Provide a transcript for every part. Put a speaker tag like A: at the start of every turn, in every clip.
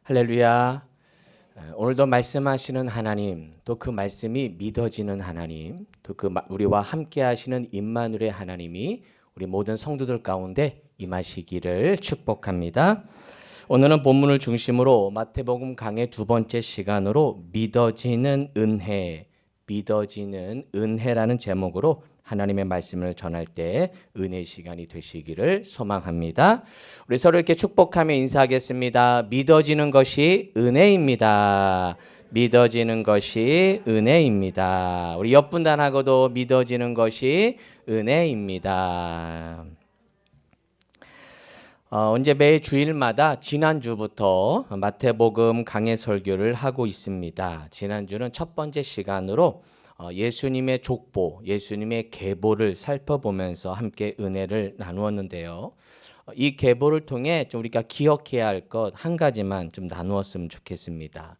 A: 할렐루야. 오늘도 말씀하시는 하나님, 또 그 말씀이 믿어지는 하나님, 또 우리와 함께 하시는 임마누엘의 하나님이 우리 모든 성도들 가운데 임하시기를 축복합니다. 오늘은 본문을 중심으로 마태복음 강의 두 번째 시간으로 믿어지는 은혜라는 제목으로 하나님의 말씀을 전할 때 은혜 시간이 되시기를 소망합니다. 우리 서로 이렇게 축복하며 인사하겠습니다. 믿어지는 것이 은혜입니다. 믿어지는 것이 은혜입니다. 우리 옆분단하고도 믿어지는 것이 은혜입니다. 언제 매 주일마다 지난주부터 마태복음 강해 설교를 하고 있습니다. 지난주는 첫 번째 시간으로 예수님의 족보, 예수님의 계보를 살펴보면서 함께 은혜를 나누었는데요. 이 계보를 통해 좀 우리가 기억해야 할 것 한 가지만 좀 나누었으면 좋겠습니다.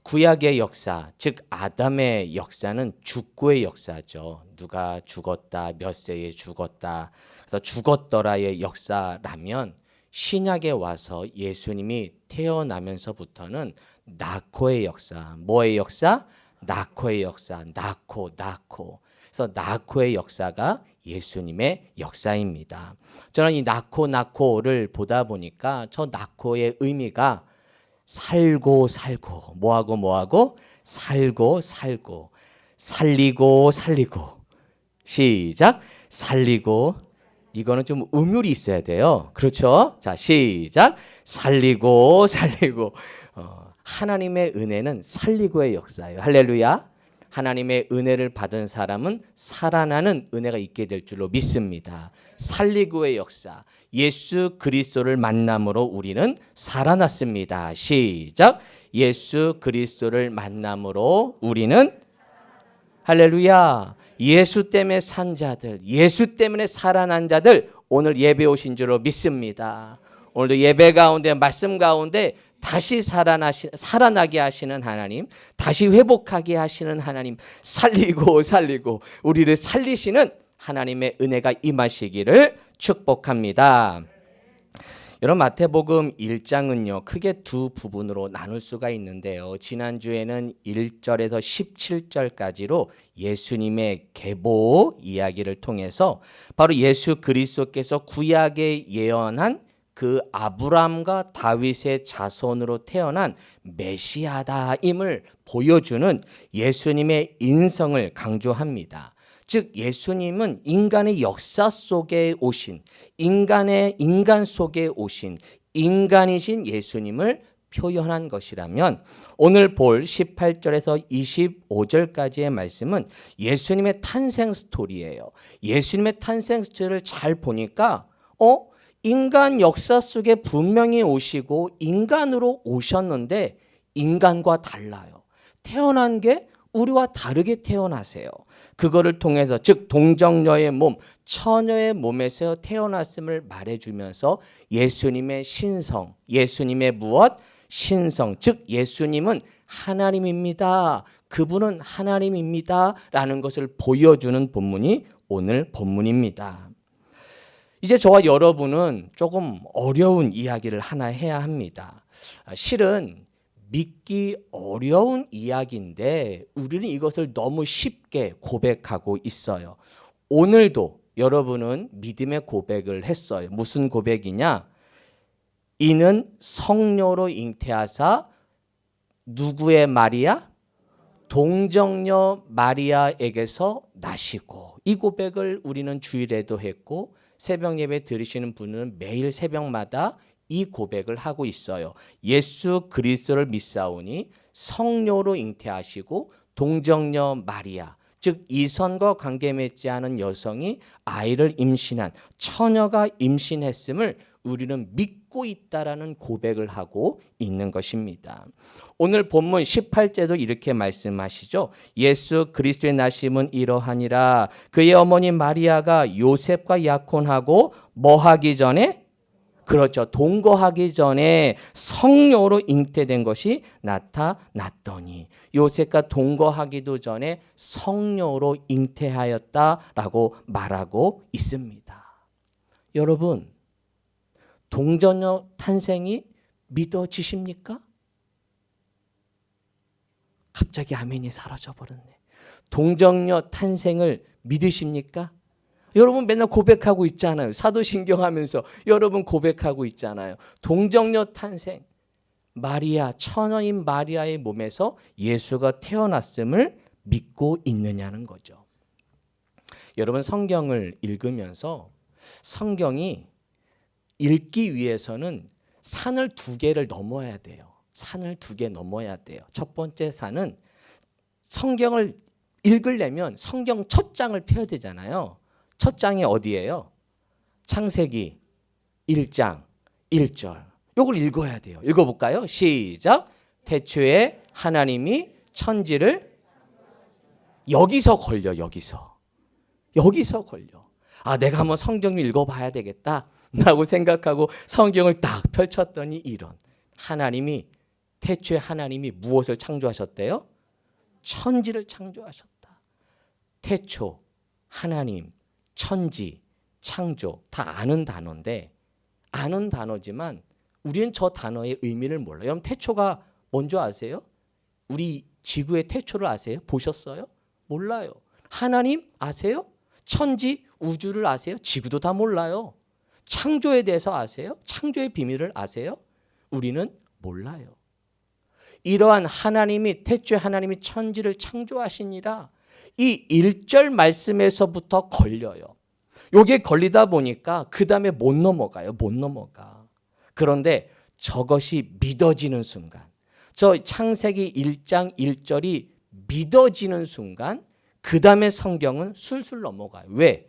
A: 구약의 역사, 즉 아담의 역사는 죽고의 역사죠. 누가 죽었다, 몇 세에 죽었다, 그래서 죽었더라의 역사라면 신약에 와서 예수님이 태어나면서부터는 낳고의 역사, 뭐의 역사? 낳고의 역사, 낳고. 그래서 낳고의 역사가 예수님의 역사입니다. 저는 이 낳고를 보다 보니까 저 낳고의 의미가 살고, 뭐하고? 살고, 살리고. 시작. 살리고. 이거는 좀 음율이 있어야 돼요. 그렇죠? 자, 시작. 살리고. 하나님의 은혜는 살리고의 역사예요. 할렐루야. 하나님의 은혜를 받은 사람은 살아나는 은혜가 있게 될 줄로 믿습니다. 살리고의 역사. 예수 그리스도를 만남으로 우리는 살아났습니다. 시작. 예수 그리스도를 만남으로 우리는 할렐루야. 예수 때문에 산 자들, 예수 때문에 살아난 자들 오늘 예배 오신 줄로 믿습니다. 오늘도 예배 가운데 말씀 가운데 다시 살아나게 하시는 하나님, 다시 회복하게 하시는 하나님, 살리고 우리를 살리시는 하나님의 은혜가 임하시기를 축복합니다. 여러분, 마태복음 1장은요 크게 두 부분으로 나눌 수가 있는데요. 지난주에는 1절에서 17절까지로 예수님의 계보 이야기를 통해서 바로 예수 그리스도께서 구약에 예언한 그 아브람과 다윗의 자손으로 태어난 메시아다임을 보여주는 예수님의 인성을 강조합니다. 즉 예수님은 인간의 역사 속에 오신, 인간 속에 오신 인간이신 예수님을 표현한 것이라면 오늘 볼 18절에서 25절까지의 말씀은 예수님의 탄생 스토리예요. 예수님의 탄생 스토리를 잘 보니까 인간 역사 속에 분명히 오시고 인간으로 오셨는데 인간과 달라요. 태어난 게 우리와 다르게 태어나세요. 그거를 통해서 즉 동정녀의 몸, 처녀의 몸에서 태어났음을 말해주면서 예수님의 신성, 예수님의 무엇? 신성, 즉 예수님은 하나님입니다. 그분은 하나님입니다. 라는 것을 보여주는 본문이 오늘 본문입니다. 이제 저와 여러분은 조금 어려운 이야기를 하나 해야 합니다. 실은 믿기 어려운 이야기인데 우리는 이것을 너무 쉽게 고백하고 있어요. 오늘도 여러분은 믿음의 고백을 했어요. 무슨 고백이냐? 이는 성녀로 잉태하사 누구의 마리아? 동정녀 마리아에게서 나시고. 이 고백을 우리는 주일에도 했고 새벽 예배 들으시는 분은 매일 새벽마다 이 고백을 하고 있어요. 예수 그리스도를 믿사오니 성녀로 잉태하시고 동정녀 마리아, 즉 이선과 관계 맺지 않은 여성이 아이를 임신한 처녀가 임신했음을 우리는 믿고 있다라는 고백을 하고 있는 것입니다. 오늘 본문 18절도 이렇게 말씀하시죠. 예수 그리스도의 나심은 이러하니라. 그의 어머니 마리아가 요셉과 약혼하고 뭐 하기 전에? 그렇죠. 동거하기 전에 성녀로 잉태된 것이 나타났더니 요셉과 동거하기도 전에 성녀로 잉태하였다라고 말하고 있습니다. 여러분, 동정녀 탄생이 믿어지십니까? 갑자기 아멘이 사라져버렸네. 동정녀 탄생을 믿으십니까? 여러분 맨날 고백하고 있잖아요. 사도신경 하면서 여러분 고백하고 있잖아요. 동정녀 탄생. 마리아, 처녀인 마리아의 몸에서 예수가 태어났음을 믿고 있느냐는 거죠. 여러분 성경을 읽으면서 성경이 읽기 위해서는 산을 2개를 넘어야 돼요. 산을 2개 넘어야 돼요. 첫 번째 산은 성경을 읽으려면 성경 첫 장을 펴야 되잖아요. 첫 장이 어디예요? 창세기 1장 1절. 이걸 읽어야 돼요. 읽어볼까요? 시작. 태초에 하나님이 천지를 여기서 걸려. 여기서 걸려. 아, 내가 한번 성경을 읽어봐야 되겠다 라고 생각하고 성경을 딱 펼쳤더니 이런 하나님이 태초에 하나님이 무엇을 창조하셨대요? 천지를 창조하셨다. 태초, 하나님, 천지, 창조 다 아는 단어인데 아는 단어지만 우리는 저 단어의 의미를 몰라요. 여러분 태초가 뭔지 아세요? 우리 지구의 태초를 아세요? 보셨어요? 몰라요. 하나님 아세요? 천지, 우주를 아세요? 지구도 다 몰라요. 창조에 대해서 아세요? 창조의 비밀을 아세요? 우리는 몰라요. 이러한 하나님이 태초에 하나님이 천지를 창조하시니라 이 1절 말씀에서부터 걸려요. 요게 걸리다 보니까 그 다음에 못 넘어가요. 못 넘어가. 그런데 저것이 믿어지는 순간, 저 창세기 1장 1절이 믿어지는 순간 그 다음에 성경은 술술 넘어가요. 왜?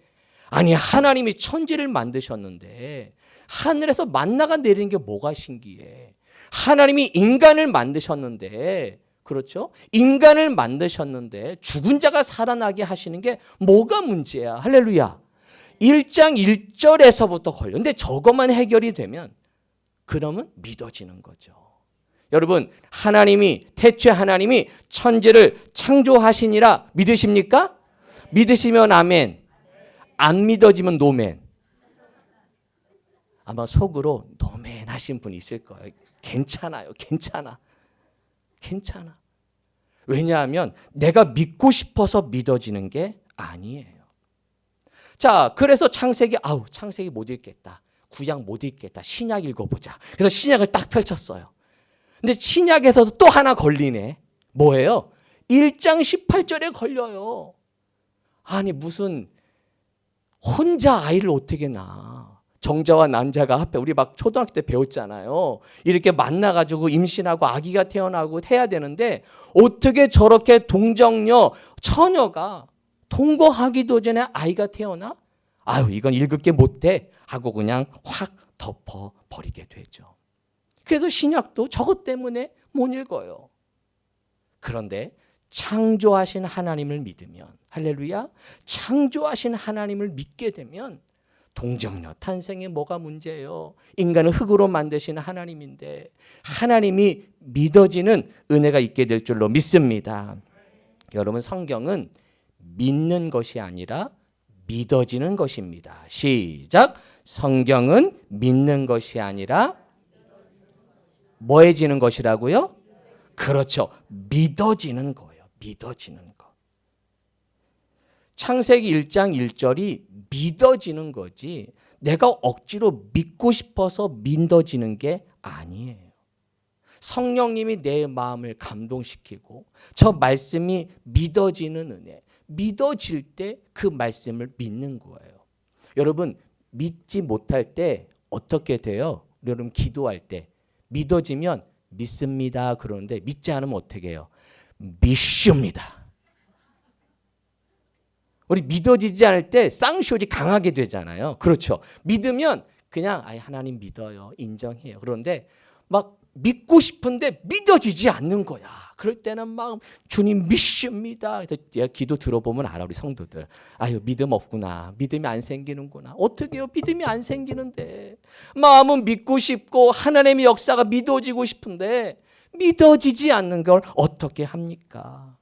A: 아니 하나님이 천지를 만드셨는데 하늘에서 만나가 내리는 게 뭐가 신기해. 하나님이 인간을 만드셨는데 그렇죠? 인간을 만드셨는데 죽은 자가 살아나게 하시는 게 뭐가 문제야. 할렐루야. 1장 1절에서부터 걸려. 근데 저것만 해결이 되면 그러면 믿어지는 거죠. 여러분 하나님이 태초에 하나님이 천지를 창조하시니라 믿으십니까? 믿으시면 아멘. 안 믿어지면 노멘. 아마 속으로 노멘 하신 분 있을 거예요. 괜찮아요. 괜찮아. 왜냐하면 내가 믿고 싶어서 믿어지는 게 아니에요. 자, 그래서 창세기 못 읽겠다. 구약 못 읽겠다. 신약 읽어보자. 그래서 신약을 딱 펼쳤어요. 근데 신약에서도 또 하나 걸리네. 뭐예요? 1장 18절에 걸려요. 아니 무슨 혼자 아이를 어떻게 낳아. 정자와 난자가 합해. 우리 막 초등학교 때 배웠잖아요. 이렇게 만나가지고 임신하고 아기가 태어나고 해야 되는데 어떻게 저렇게 동정녀 처녀가 통거하기도 전에 아이가 태어나? 아유 이건 읽을 게 못돼 하고 그냥 확 덮어버리게 되죠. 그래서 신약도 저것 때문에 못 읽어요. 그런데 창조하신 하나님을 믿으면 할렐루야 창조하신 하나님을 믿게 되면 동정녀 탄생에 뭐가 문제예요? 인간을 흙으로 만드시는 하나님인데 하나님이 믿어지는 은혜가 있게 될 줄로 믿습니다. 여러분 성경은 믿는 것이 아니라 믿어지는 것입니다. 시작. 성경은 믿는 것이 아니라 뭐해지는 것이라고요? 그렇죠. 믿어지는 거예요. 믿어지는 거. 창세기 1장 1절이 믿어지는 거지 내가 억지로 믿고 싶어서 믿어지는 게 아니에요. 성령님이 내 마음을 감동시키고 저 말씀이 믿어지는 은혜. 믿어질 때 그 말씀을 믿는 거예요. 여러분 믿지 못할 때 어떻게 돼요? 여러분 기도할 때 믿어지면 믿습니다 그러는데 믿지 않으면 어떻게 해요? 믿습니다. 우리 믿어지지 않을 때 쌍시오지 강하게 되잖아요. 그렇죠. 믿으면 그냥 하나님 믿어요. 인정해요. 그런데 막 믿고 싶은데 믿어지지 않는 거야. 그럴 때는 막 주님 믿습니다. 그래서 내가 기도 들어보면 알아 우리 성도들. 아유 믿음 없구나. 믿음이 안 생기는구나. 어떻게 해요? 믿음이 안 생기는데. 마음은 믿고 싶고 하나님의 역사가 믿어지고 싶은데 믿어지지 않는 걸 어떻게 합니까?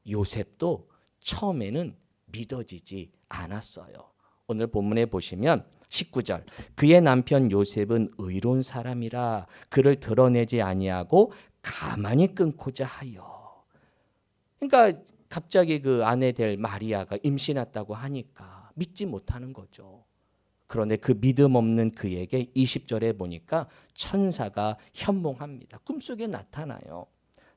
A: 요셉도 처음에는 믿어지지 않았어요. 오늘 본문에 보시면 19절. 그의 남편 요셉은 의로운 사람이라 그를 드러내지 아니하고 가만히 끊고자 하여. 그러니까 갑자기 그 아내 될 마리아가 임신했다고 하니까 믿지 못하는 거죠. 그런데 그 믿음 없는 그에게 20절에 보니까 천사가 현몽합니다. 꿈속에 나타나요.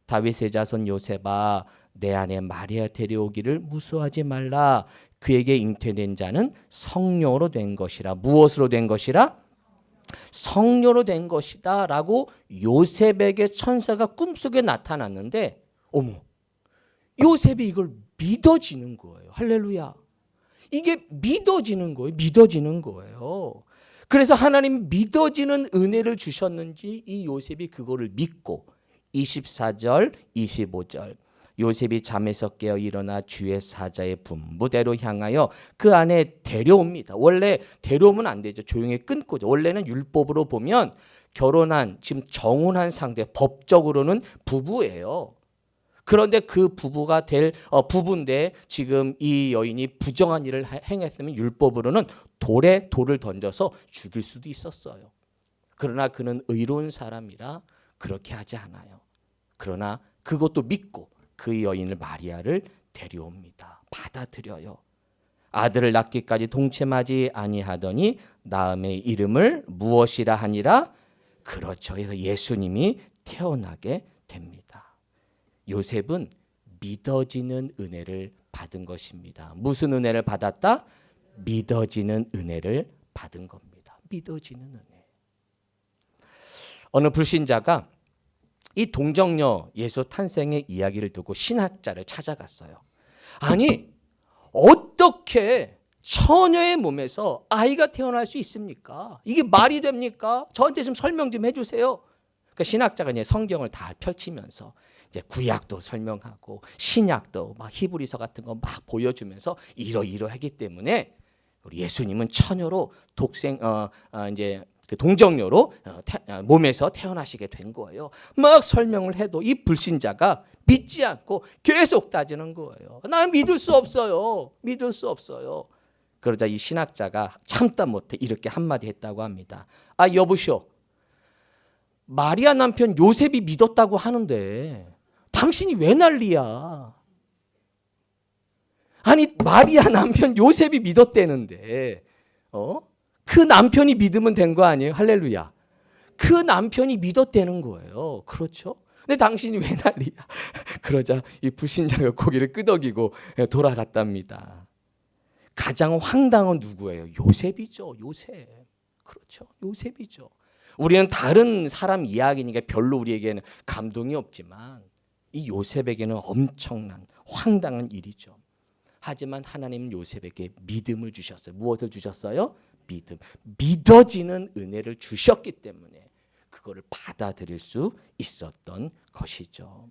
A: 다윗의 자손 요셉아, 내 아내 마리아 데려오기를 무수하지 말라. 그에게 잉태된 자는 성령으로 된 것이라. 무엇으로 된 것이라? 성령으로 된 것이다 라고 요셉에게 천사가 꿈속에 나타났는데, 어머, 요셉이 이걸 믿어지는 거예요. 할렐루야. 이게 믿어지는 거예요. 믿어지는 거예요. 그래서 하나님 믿어지는 은혜를 주셨는지 이 요셉이 그거를 믿고 24절, 25절. 요셉이 잠에서 깨어 일어나 주의 사자의 분부대로 향하여 그 안에 데려옵니다. 원래 데려오면 안 되죠. 조용히 끊고죠. 원래는 율법으로 보면 결혼한, 지금 정혼한 상대, 법적으로는 부부예요. 그런데 그 부부가 될 부부인데 지금 이 여인이 부정한 일을 행했으면 율법으로는 돌을 던져서 죽일 수도 있었어요. 그러나 그는 의로운 사람이라 그렇게 하지 않아요. 그러나 그것도 믿고 그 여인을 마리아를 데려옵니다. 받아들여요. 아들을 낳기까지 동침하지 아니하더니 나음의 이름을 무엇이라 하니라? 그렇죠. 그래서 예수님이 태어나게 됩니다. 요셉은 믿어지는 은혜를 받은 것입니다. 무슨 은혜를 받았다? 믿어지는 은혜를 받은 겁니다. 믿어지는 은혜. 어느 불신자가 이 동정녀 예수 탄생의 이야기를 듣고 신학자를 찾아갔어요. 아니, 어떻게 처녀의 몸에서 아이가 태어날 수 있습니까? 이게 말이 됩니까? 저한테 좀 설명 좀 해주세요. 그러니까 신학자가 이제 성경을 다 펼치면서 이제 구약도 설명하고 신약도 막 히브리서 같은 거 막 보여주면서 이러이러하기 때문에 우리 예수님은 처녀로 이제 그 동정녀로 몸에서 태어나시게 된 거예요. 막 설명을 해도 이 불신자가 믿지 않고 계속 따지는 거예요. 나는 믿을 수 없어요. 믿을 수 없어요. 그러자 이 신학자가 참다 못해 이렇게 한마디 했다고 합니다. 아, 여보시오. 마리아 남편 요셉이 믿었다고 하는데 당신이 왜 난리야? 아니, 마리아 남편 요셉이 믿었대는데 그 남편이 믿으면 된 거 아니에요? 할렐루야. 그 남편이 믿었다는 거예요. 그렇죠? 근데 당신이 왜 난리야? 그러자 이 불신자가 고개를 끄덕이고 돌아갔답니다. 가장 황당한 누구예요? 요셉이죠. 요셉. 그렇죠. 요셉이죠. 우리는 다른 사람 이야기니까 별로 우리에게는 감동이 없지만 이 요셉에게는 엄청난 황당한 일이죠. 하지만 하나님은 요셉에게 믿음을 주셨어요. 무엇을 주셨어요? 믿음. 믿어지는 은혜를 주셨기 때문에 그거를 받아들일 수 있었던 것이죠.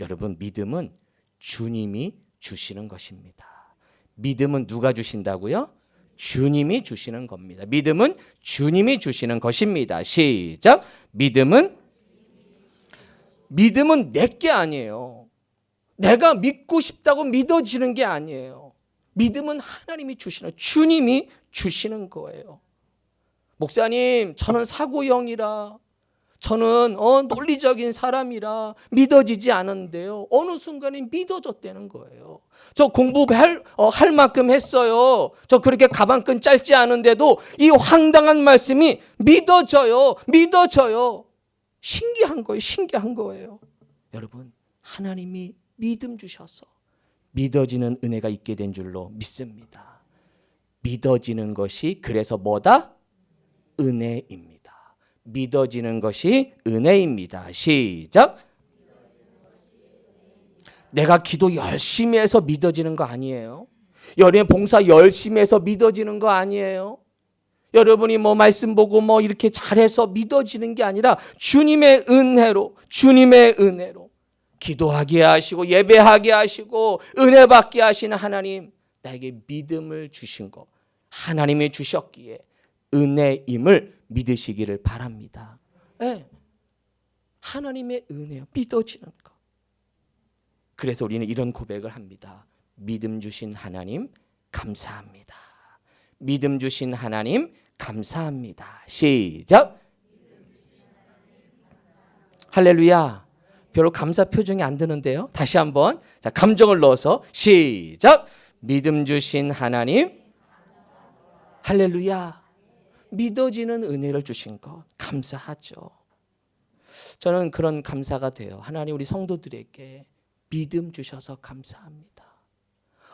A: 여러분, 믿음은 주님이 주시는 것입니다. 믿음은 누가 주신다고요? 주님이 주시는 겁니다. 믿음은 주님이 주시는 것입니다. 시작. 믿음은 내게 아니에요. 내가 믿고 싶다고 믿어지는 게 아니에요. 믿음은 하나님이 주시는, 주님이 주시는 거예요. 목사님, 저는 사고형이라, 저는 논리적인 사람이라 믿어지지 않은데요. 어느 순간에 믿어졌다는 거예요. 저 공부할 만큼 했어요. 저 그렇게 가방끈 짧지 않은데도 이 황당한 말씀이 믿어져요. 신기한 거예요. 여러분, 하나님이 믿음 주셔서 믿어지는 은혜가 있게 된 줄로 믿습니다. 믿어지는 것이 그래서 뭐다? 은혜입니다. 믿어지는 것이 은혜입니다. 시작. 내가 기도 열심히 해서 믿어지는 거 아니에요. 여러분의 봉사 열심히 해서 믿어지는 거 아니에요. 여러분이 말씀 보고 이렇게 잘해서 믿어지는 게 아니라 주님의 은혜로 기도하게 하시고 예배하게 하시고 은혜 받게 하시는 하나님, 나에게 믿음을 주신 거 하나님이 주셨기에 은혜임을 믿으시기를 바랍니다. 네. 하나님의 은혜요. 믿어지는 것. 그래서 우리는 이런 고백을 합니다. 믿음 주신 하나님 감사합니다. 믿음 주신 하나님 감사합니다. 시작. 할렐루야. 별로 감사 표정이 안 드는데요. 다시 한번. 자, 감정을 넣어서 시작. 믿음 주신 하나님 할렐루야. 믿어지는 은혜를 주신 것 감사하죠. 저는 그런 감사가 돼요. 하나님 우리 성도들에게 믿음 주셔서 감사합니다.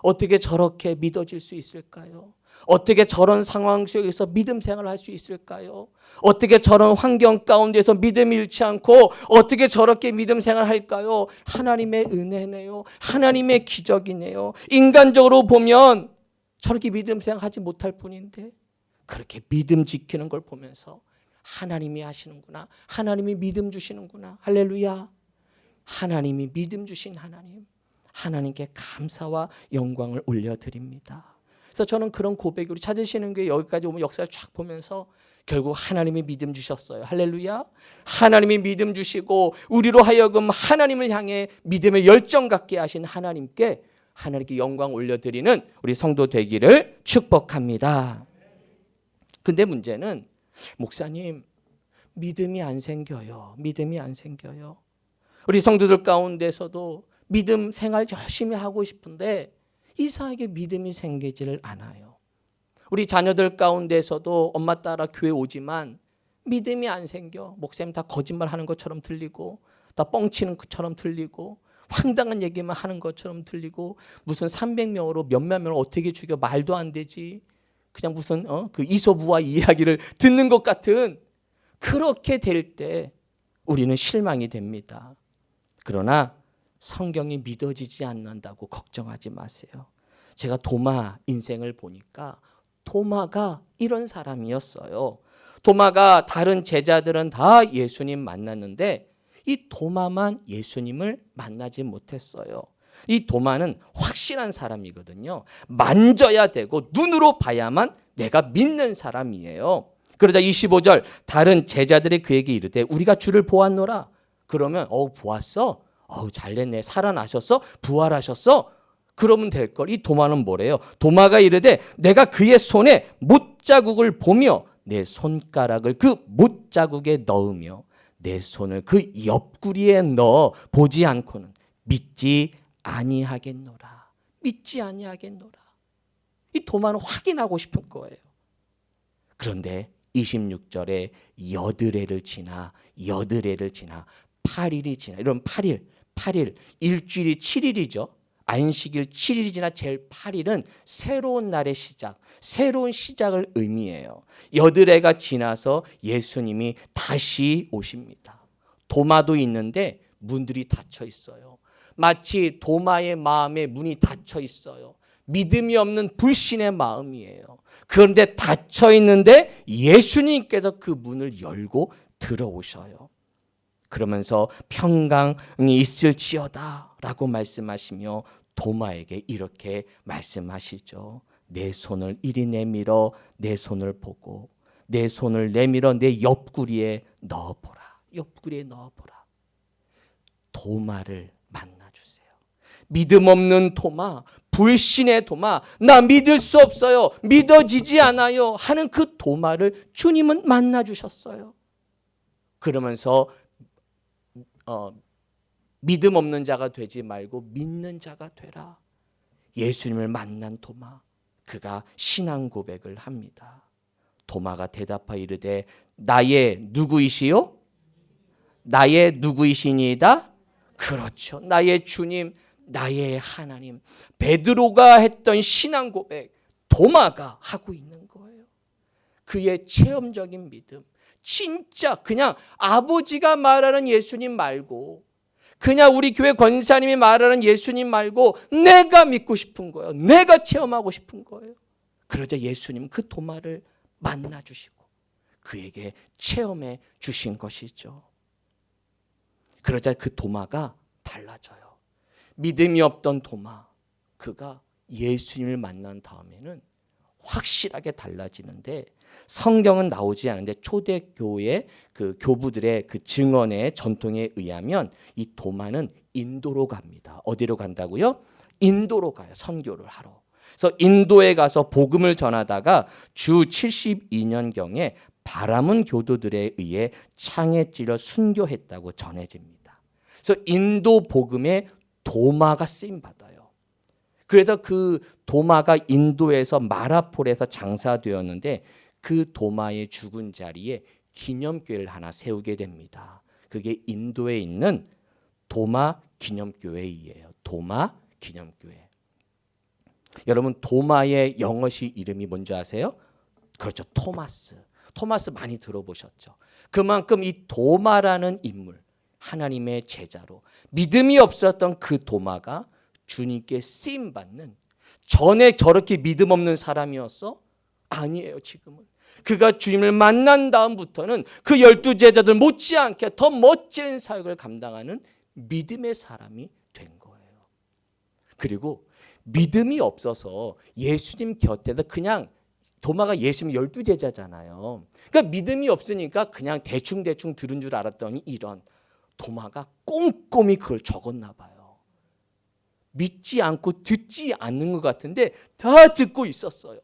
A: 어떻게 저렇게 믿어질 수 있을까요? 어떻게 저런 상황 속에서 믿음 생활을 할 수 있을까요? 어떻게 저런 환경 가운데서 믿음이 잃지 않고 어떻게 저렇게 믿음 생활을 할까요? 하나님의 은혜네요. 하나님의 기적이네요. 인간적으로 보면 저렇게 믿음 생활하지 못할 뿐인데 그렇게 믿음 지키는 걸 보면서 하나님이 하시는구나. 하나님이 믿음 주시는구나. 할렐루야. 하나님이 믿음 주신 하나님. 하나님께 감사와 영광을 올려드립니다. 그래서 저는 그런 고백으로 찾으시는 게 여기까지 오면 역사를 쫙 보면서 결국 하나님이 믿음 주셨어요. 할렐루야. 하나님이 믿음 주시고 우리로 하여금 하나님을 향해 믿음의 열정 갖게 하신 하나님께 영광 올려드리는 우리 성도 되기를 축복합니다. 근데 문제는 목사님 믿음이 안 생겨요. 믿음이 안 생겨요. 우리 성도들 가운데서도 믿음 생활 열심히 하고 싶은데 이상하게 믿음이 생기지를 않아요. 우리 자녀들 가운데서도 엄마 따라 교회 오지만 믿음이 안 생겨. 목사님 다 거짓말하는 것처럼 들리고 다 뻥치는 것처럼 들리고 황당한 얘기만 하는 것처럼 들리고 무슨 300명으로 몇몇 명을 어떻게 죽여 말도 안 되지. 그냥 무슨 그 이솝우화 이야기를 듣는 것 같은 그렇게 될 때 우리는 실망이 됩니다. 그러나 성경이 믿어지지 않는다고 걱정하지 마세요. 제가 도마 인생을 보니까 도마가 이런 사람이었어요. 도마가 다른 제자들은 다 예수님 만났는데 이 도마만 예수님을 만나지 못했어요. 이 도마는 확실한 사람이거든요. 만져야 되고 눈으로 봐야만 내가 믿는 사람이에요. 그러자 25절 다른 제자들이 그에게 이르되 우리가 주를 보았노라. 그러면 보았어? 잘됐네. 살아나셨어? 부활하셨어? 그러면 될걸. 이 도마는 뭐래요? 도마가 이르되 내가 그의 손에 못자국을 보며 내 손가락을 그 못자국에 넣으며 내 손을 그 옆구리에 넣어 보지 않고는 믿지 아니하겠노라. 믿지 아니하겠노라. 이 도마는 확인하고 싶은 거예요. 그런데 26절에 여드레를 지나 8일이 지나 이런 8일 일주일이 7일이죠. 안식일 7일이 지나 제일 8일은 새로운 날의 시작, 새로운 시작을 의미해요. 여드레가 지나서 예수님이 다시 오십니다. 도마도 있는데 문들이 닫혀 있어요. 마치 도마의 마음에 문이 닫혀 있어요. 믿음이 없는 불신의 마음이에요. 그런데 닫혀 있는데 예수님께서 그 문을 열고 들어오셔요. 그러면서 평강이 있을지어다 라고 말씀하시며 도마에게 이렇게 말씀하시죠. 내 손을 이리 내밀어 내 손을 보고 내 손을 내밀어 내 옆구리에 넣어보라. 옆구리에 넣어보라. 도마를 만나주세요. 믿음 없는 도마, 불신의 도마, 나 믿을 수 없어요. 믿어지지 않아요. 하는 그 도마를 주님은 만나주셨어요. 그러면서 믿음 없는 자가 되지 말고 믿는 자가 되라. 예수님을 만난 도마, 그가 신앙 고백을 합니다. 도마가 대답하여 이르되 나의 누구이시요? 나의 누구이시니이다? 그렇죠. 나의 주님, 나의 하나님. 베드로가 했던 신앙 고백, 도마가 하고 있는 거예요. 그의 체험적인 믿음. 진짜 그냥 아버지가 말하는 예수님 말고 그냥 우리 교회 권사님이 말하는 예수님 말고 내가 믿고 싶은 거예요. 내가 체험하고 싶은 거예요. 그러자 예수님 그 도마를 만나주시고 그에게 체험해 주신 것이죠. 그러자 그 도마가 달라져요. 믿음이 없던 도마, 그가 예수님을 만난 다음에는 확실하게 달라지는데 성경은 나오지 않은데 초대교회 그 교부들의 그 증언의 전통에 의하면 이 도마는 인도로 갑니다. 어디로 간다고요? 인도로 가요. 선교를 하러. 그래서 인도에 가서 복음을 전하다가 주 72년경에 바라문 교도들에 의해 창에 찔려 순교했다고 전해집니다. 그래서 인도 복음에 도마가 쓰임 받아요. 그래서 그 도마가 인도에서 마라폴에서 장사되었는데 그 도마의 죽은 자리에 기념교회를 하나 세우게 됩니다. 그게 인도에 있는 도마 기념교회예요. 도마 기념교회. 여러분 도마의 영어시 이름이 뭔지 아세요? 그렇죠. 토마스. 토마스 많이 들어보셨죠. 그만큼 이 도마라는 인물, 하나님의 제자로 믿음이 없었던 그 도마가 주님께 쓰임받는, 전에 저렇게 믿음 없는 사람이었어? 아니에요. 지금은 그가 주님을 만난 다음부터는 그 12제자들 못지않게 더 멋진 사역을 감당하는 믿음의 사람이 된 거예요. 그리고 믿음이 없어서 예수님 곁에서 그냥, 도마가 예수님 12제자잖아요. 그러니까 믿음이 없으니까 그냥 대충대충 들은 줄 알았더니 이런, 도마가 꼼꼼히 그걸 적었나 봐요. 믿지 않고 듣지 않는 것 같은데 다 듣고 있었어요.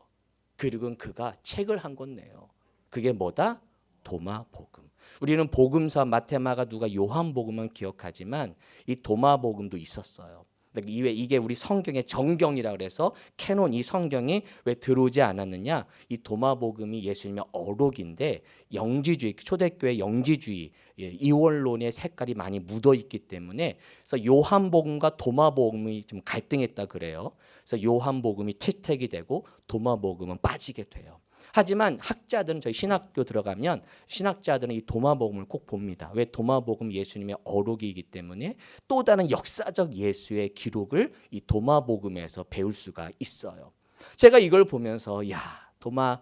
A: 그리고 그가 책을 한 권 내요. 그게 뭐다? 도마복음. 우리는 복음서 마태마가 누가 요한복음은 기억하지만 이 도마복음도 있었어요. 이게 우리 성경의 정경이라 그래서 캐논, 이 성경이 왜 들어오지 않았느냐? 이 도마복음이 예수님의 어록인데 영지주의, 초대교회 영지주의, 이원론의 색깔이 많이 묻어 있기 때문에 그래서 요한복음과 도마복음이 좀 갈등했다 그래요. 그래서 요한복음이 채택이 되고 도마복음은 빠지게 돼요. 하지만 학자들은, 저희 신학교 들어가면 신학자들은 이 도마복음을 꼭 봅니다. 왜? 도마복음 예수님의 어록이기 때문에 또 다른 역사적 예수의 기록을 이 도마복음에서 배울 수가 있어요. 제가 이걸 보면서 야, 도마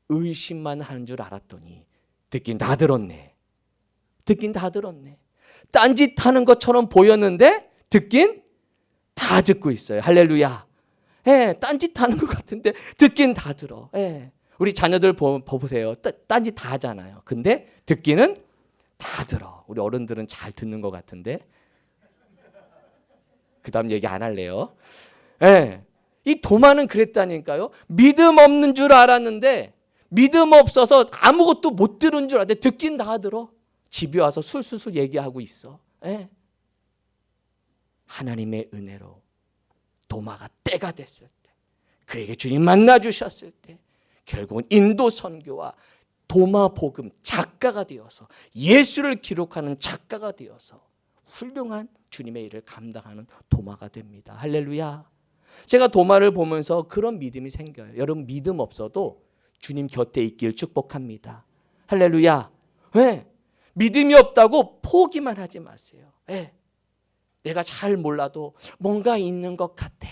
A: 의심만 하는 줄 알았더니 듣긴 다 들었네. 듣긴 다 들었네. 딴짓하는 것처럼 보였는데 듣긴 다 듣고 있어요. 할렐루야. 예, 딴짓하는 것 같은데 듣긴 다 들어. 예. 우리 자녀들 보세요. 딴짓 다 하잖아요. 근데 듣기는 다 들어. 우리 어른들은 잘 듣는 것 같은데. 그 다음 얘기 안 할래요. 예. 이 도마는 그랬다니까요. 믿음 없는 줄 알았는데, 믿음 없어서 아무것도 못 들은 줄 알았는데 듣긴 다 들어. 집에 와서 술술술 얘기하고 있어. 예. 하나님의 은혜로 도마가 때가 됐을 때, 그에게 주님 만나 주셨을 때 결국은 인도 선교와 도마 복음 작가가 되어서, 예수를 기록하는 작가가 되어서 훌륭한 주님의 일을 감당하는 도마가 됩니다. 할렐루야. 제가 도마를 보면서 그런 믿음이 생겨요. 여러분 믿음 없어도 주님 곁에 있길 축복합니다. 할렐루야. 왜? 믿음이 없다고 포기만 하지 마세요. 왜? 내가 잘 몰라도 뭔가 있는 것 같아.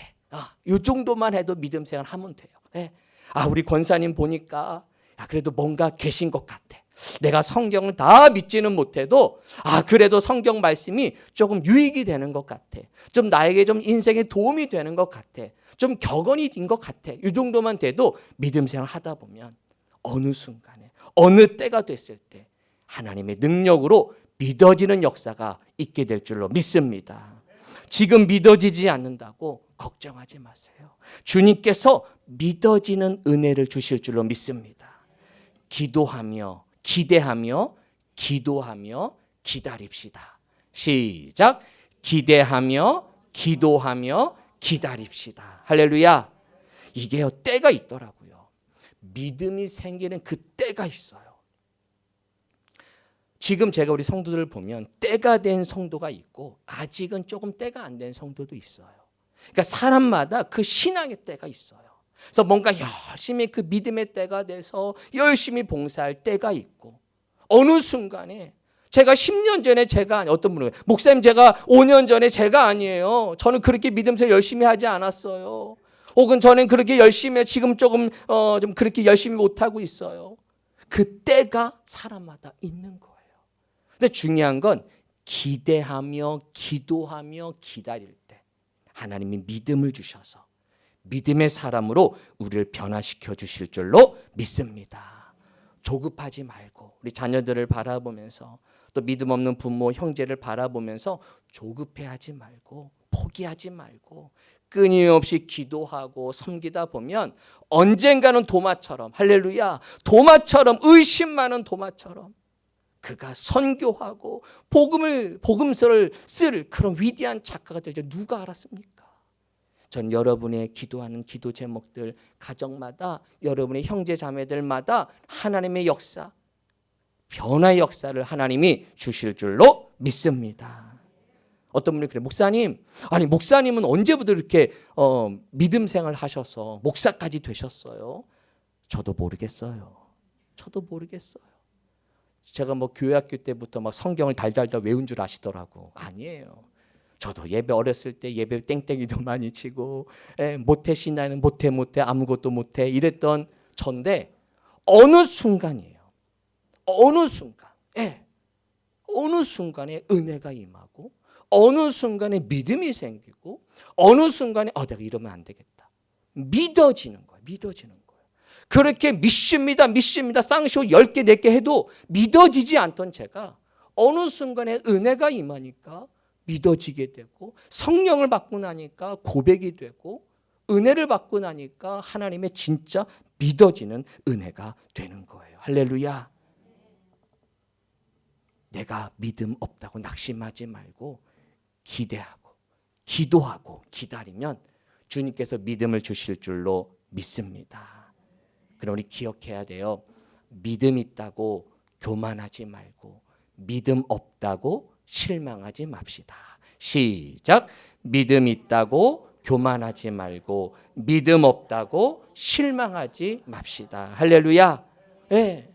A: 이 정도만 해도 믿음 생활 하면 돼요. 네. 우리 권사님 보니까 그래도 뭔가 계신 것 같아. 내가 성경을 다 믿지는 못해도 그래도 성경 말씀이 조금 유익이 되는 것 같아. 좀 나에게 좀 인생에 도움이 되는 것 같아. 좀 격언이 된 것 같아. 이 정도만 돼도 믿음 생활 하다 보면 어느 순간에, 어느 때가 됐을 때 하나님의 능력으로 믿어지는 역사가 있게 될 줄로 믿습니다. 지금 믿어지지 않는다고 걱정하지 마세요. 주님께서 믿어지는 은혜를 주실 줄로 믿습니다. 기도하며, 기대하며, 기도하며, 기다립시다. 시작. 기대하며, 기도하며, 기다립시다. 할렐루야. 이게요, 때가 있더라고요. 믿음이 생기는 그 때가 있어요. 지금 제가 우리 성도들을 보면 때가 된 성도가 있고 아직은 조금 때가 안 된 성도도 있어요. 그러니까 사람마다 그 신앙의 때가 있어요. 그래서 뭔가 열심히 그 믿음의 때가 돼서 열심히 봉사할 때가 있고, 어느 순간에 제가 10년 전에 제가, 어떤 분은 목사님 제가 5년 전에 제가 아니에요. 저는 그렇게 믿음서 열심히 하지 않았어요. 혹은 저는 그렇게 열심히, 지금 조금 좀 그렇게 열심히 못하고 있어요. 그 때가 사람마다 있는 거예요. 근데 중요한 건 기대하며 기도하며 기다릴 때 하나님이 믿음을 주셔서 믿음의 사람으로 우리를 변화시켜 주실 줄로 믿습니다. 조급하지 말고, 우리 자녀들을 바라보면서, 또 믿음 없는 부모 형제를 바라보면서 조급해하지 말고, 포기하지 말고 끊임없이 기도하고 섬기다 보면 언젠가는 도마처럼, 할렐루야, 도마처럼, 의심 많은 도마처럼 그가 선교하고 복음서를 쓸 그런 위대한 작가가 될 줄 누가 알았습니까? 전 여러분의 기도하는 기도 제목들, 가정마다, 여러분의 형제 자매들마다 하나님의 역사, 변화의 역사를 하나님이 주실 줄로 믿습니다. 어떤 분이 그래, 목사님, 아니 목사님은 언제부터 이렇게 믿음 생활 하셔서 목사까지 되셨어요? 저도 모르겠어요. 제가 뭐 교회학교 때부터 막 성경을 달달달 외운 줄 아시더라고. 아니에요. 저도 예배 어렸을 때 예배 땡땡이도 많이 치고 못해 신나는 못해 아무것도 못해 이랬던 전데 어느 순간이에요. 어느 순간에 은혜가 임하고 어느 순간에 믿음이 생기고 어느 순간에 내가 이러면 안 되겠다. 믿어지는 거예요. 그렇게 믿습니다. 쌍시오 10개, 4개 해도 믿어지지 않던 제가 어느 순간에 은혜가 임하니까 믿어지게 되고 성령을 받고 나니까 고백이 되고 은혜를 받고 나니까 하나님의 진짜 믿어지는 은혜가 되는 거예요. 할렐루야. 내가 믿음 없다고 낙심하지 말고 기대하고 기도하고 기다리면 주님께서 믿음을 주실 줄로 믿습니다. 그럼 우리 기억해야 돼요. 믿음 있다고 교만하지 말고 믿음 없다고 실망하지 맙시다. 시작. 믿음 있다고 교만하지 말고 믿음 없다고 실망하지 맙시다. 할렐루야. 네.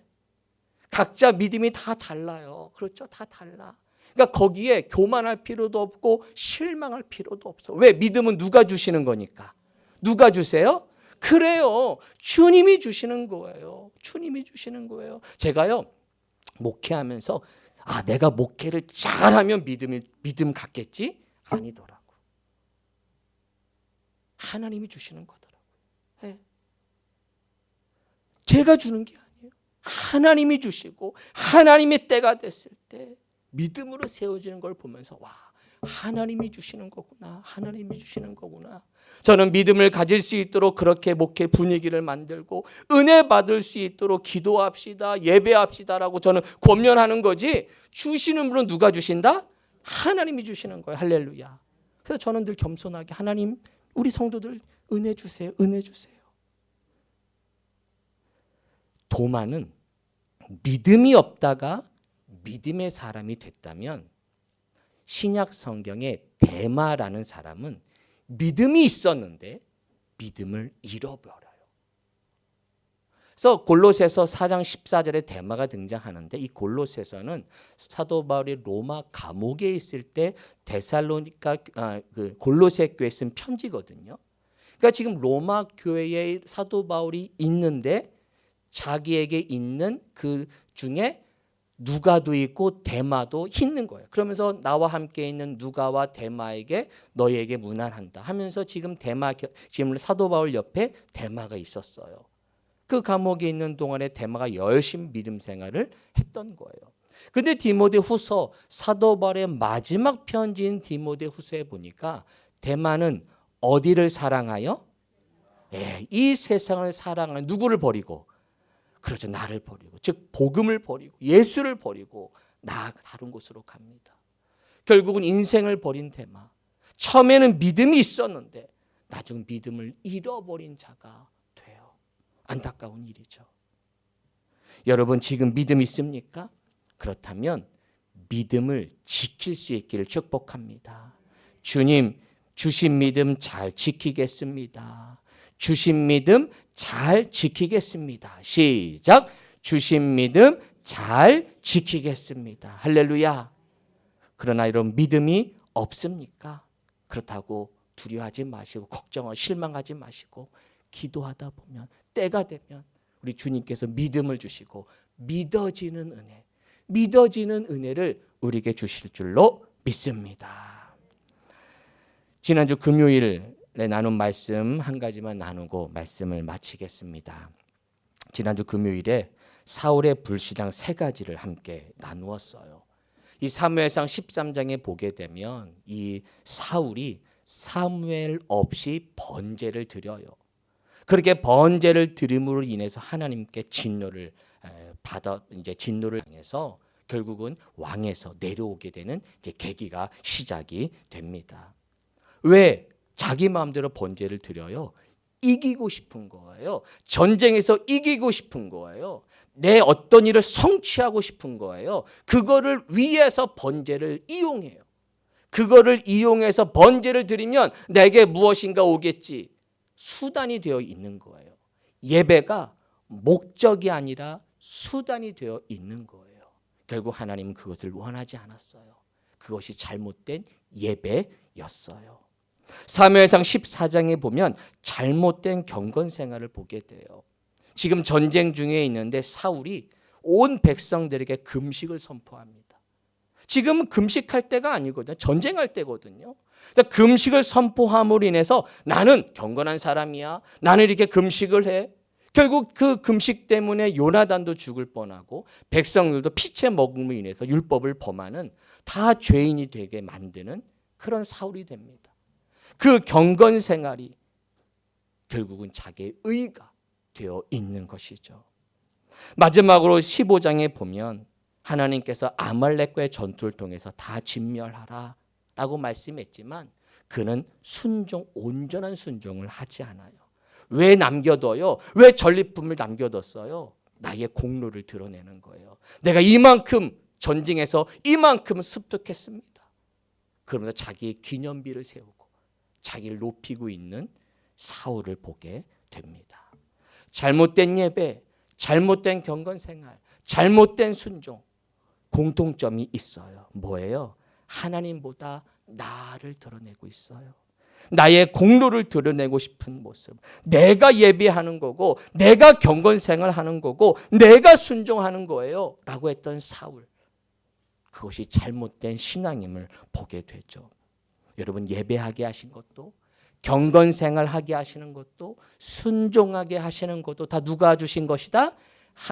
A: 각자 믿음이 다 달라요. 그렇죠? 다 달라. 그러니까 거기에 교만할 필요도 없고 실망할 필요도 없어. 왜? 믿음은 누가 주시는 거니까. 누가 주세요? 그래요. 주님이 주시는 거예요. 제가요, 목회하면서 내가 목회를 잘하면 믿음 갖겠지? 아니더라고. 하나님이 주시는 거더라고요. 네. 제가 주는 게 아니에요. 하나님이 주시고 하나님의 때가 됐을 때 믿음으로 세워지는 걸 보면서 하나님이 주시는 거구나. 저는 믿음을 가질 수 있도록 그렇게 목회 분위기를 만들고 은혜 받을 수 있도록 기도합시다. 예배합시다라고 저는 권면하는 거지. 주시는 분은 누가 주신다? 하나님이 주시는 거예요. 할렐루야. 그래서 저는 늘 겸손하게 하나님, 우리 성도들 은혜 주세요. 도마는 믿음이 없다가 믿음의 사람이 됐다면 신약 성경에 데마라는 사람은 믿음이 있었는데 믿음을 잃어버려요. 그래서 골로새서 4장 14절에 데마가 등장하는데 이 골로새서는 사도 바울이 로마 감옥에 있을 때 데살로니가 골로새 교회에 쓴 편지거든요. 그러니까 지금 로마 교회에 사도 바울이 있는데 자기에게 있는 그 중에 누가도 있고 데마도 있는 거예요. 그러면서 나와 함께 있는 누가와 데마에게 너희에게 문안한다 하면서 지금 사도 바울 옆에 데마가 있었어요. 그 감옥에 있는 동안에 데마가 열심히 믿음 생활을 했던 거예요. 근데 디모데후서, 사도 바울의 마지막 편지인 디모데후서에 보니까 데마는 어디를 사랑하여? 이 세상을 사랑하는 누구를 버리고? 그렇죠. 나를 버리고, 즉 복음을 버리고 예수를 버리고 다른 곳으로 갑니다. 결국은 인생을 버린 데마. 처음에는 믿음이 있었는데 나중 믿음을 잃어버린 자가 돼요. 안타까운 일이죠. 여러분 지금 믿음 있습니까? 그렇다면 믿음을 지킬 수 있기를 축복합니다. 주님 주신 믿음 잘 지키겠습니다. 주신 믿음 잘 지키겠습니다. 시작. 주신 믿음 잘 지키겠습니다. 할렐루야. 그러나 이런 믿음이 없습니까? 그렇다고 두려워하지 마시고 실망하지 마시고 기도하다 보면 때가 되면 우리 주님께서 믿음을 주시고 믿어지는 은혜를 우리에게 주실 줄로 믿습니다. 지난주 금요일에 나눈 말씀 한 가지만 나누고 말씀을 마치겠습니다. 지난주 금요일에 사울의 불신앙 3가지를 함께 나누었어요. 이 사무엘상 13장에 보게 되면 이 사울이 사무엘 없이 번제를 드려요. 그렇게 번제를 드림으로 인해서 하나님께 진노를 받아 이제 진노를 당해서 결국은 왕에서 내려오게 되는 이제 계기가 시작이 됩니다. 왜 자기 마음대로 번제를 드려요? 이기고 싶은 거예요. 전쟁에서 이기고 싶은 거예요. 내 어떤 일을 성취하고 싶은 거예요. 그거를 위해서 번제를 이용해요. 그거를 이용해서 번제를 드리면 내게 무엇인가 오겠지. 수단이 되어 있는 거예요. 예배가 목적이 아니라 수단이 되어 있는 거예요. 결국 하나님은 그것을 원하지 않았어요. 그것이 잘못된 예배였어요. 사무엘상 14장에 보면 잘못된 경건 생활을 보게 돼요. 지금 전쟁 중에 있는데 사울이 온 백성들에게 금식을 선포합니다. 지금 금식할 때가 아니거든요. 전쟁할 때거든요. 금식을 선포함으로 인해서 나는 경건한 사람이야. 나는 이렇게 금식을 해. 결국 그 금식 때문에 요나단도 죽을 뻔하고 백성들도 피채 먹음으로 인해서 율법을 범하는 다 죄인이 되게 만드는 그런 사울이 됩니다. 그 경건 생활이 결국은 자기의 의가 되어 있는 것이죠. 마지막으로 15장에 보면 하나님께서 아말렉과의 전투를 통해서 다 진멸하라 라고 말씀했지만 그는 온전한 순종을 하지 않아요. 왜 남겨둬요? 왜 전리품을 남겨뒀어요? 나의 공로를 드러내는 거예요. 내가 이만큼 전쟁에서 이만큼 습득했습니다. 그러면서 자기의 기념비를 세우고 자기를 높이고 있는 사울을 보게 됩니다. 잘못된 예배, 잘못된 경건생활, 잘못된 순종, 공통점이 있어요. 뭐예요? 하나님보다 나를 드러내고 있어요. 나의 공로를 드러내고 싶은 모습, 내가 예배하는 거고 내가 경건생활하는 거고 내가 순종하는 거예요 라고 했던 사울, 그것이 잘못된 신앙임을 보게 되죠. 여러분, 예배하게 하신 것도 경건생활하게 하시는 것도 순종하게 하시는 것도 다 누가 주신 것이다?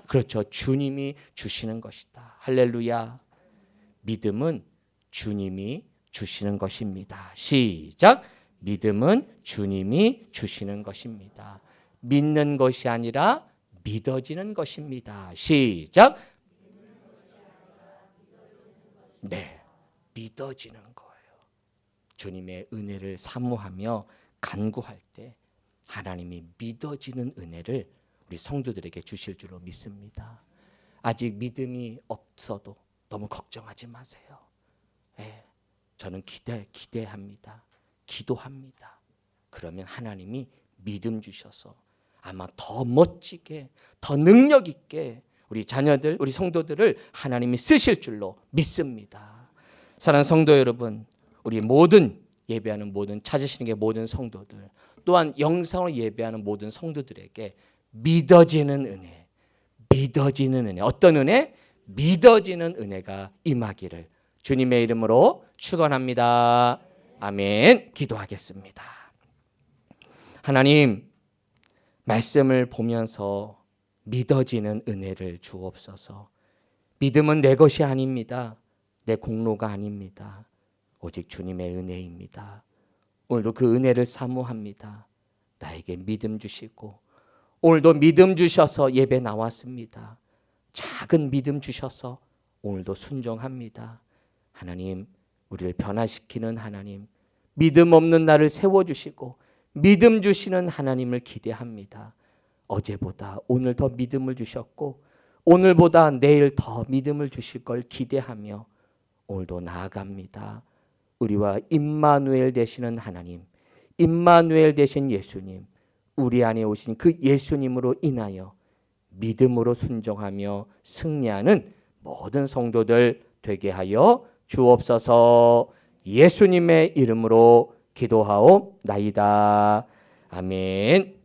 A: 그렇죠. 주님이 주시는 것이다. 할렐루야. 믿음은 주님이 주시는 것입니다. 시작. 믿음은 주님이 주시는 것입니다. 믿는 것이 아니라 믿어지는 것입니다. 시작. 네, 믿어지는 거예요. 주님의 은혜를 사모하며 간구할 때 하나님이 믿어지는 은혜를 우리 성도들에게 주실 줄로 믿습니다. 아직 믿음이 없어도 너무 걱정하지 마세요. 네, 저는 기대합니다. 기도합니다. 그러면 하나님이 믿음 주셔서 아마 더 멋지게, 더 능력 있게 우리 자녀들, 우리 성도들을 하나님이 쓰실 줄로 믿습니다. 사랑하는 성도 여러분, 우리 모든 예배하는 모든 찾으시는 게 모든 성도들, 또한 영상으로 예배하는 모든 성도들에게 믿어지는 은혜, 믿어지는 은혜, 어떤 은혜? 믿어지는 은혜가 임하기를 주님의 이름으로 축원합니다. 아멘. 기도하겠습니다. 하나님, 말씀을 보면서 믿어지는 은혜를 주옵소서. 믿음은 내 것이 아닙니다. 내 공로가 아닙니다. 오직 주님의 은혜입니다. 오늘도 그 은혜를 사모합니다. 나에게 믿음 주시고 오늘도 믿음 주셔서 예배 나왔습니다. 작은 믿음 주셔서 오늘도 순종합니다. 하나님, 우리를 변화시키는 하나님, 믿음 없는 나를 세워주시고 믿음 주시는 하나님을 기대합니다. 어제보다 오늘 더 믿음을 주셨고 오늘보다 내일 더 믿음을 주실 걸 기대하며 오늘도 나아갑니다. 우리와 임마누엘 되시는 하나님, 임마누엘 되신 예수님, 우리 안에 오신 그 예수님으로 인하여 믿음으로 순종하며 승리하는 모든 성도들 되게 하여 주옵소서. 예수님의 이름으로 기도하옵나이다. 아멘.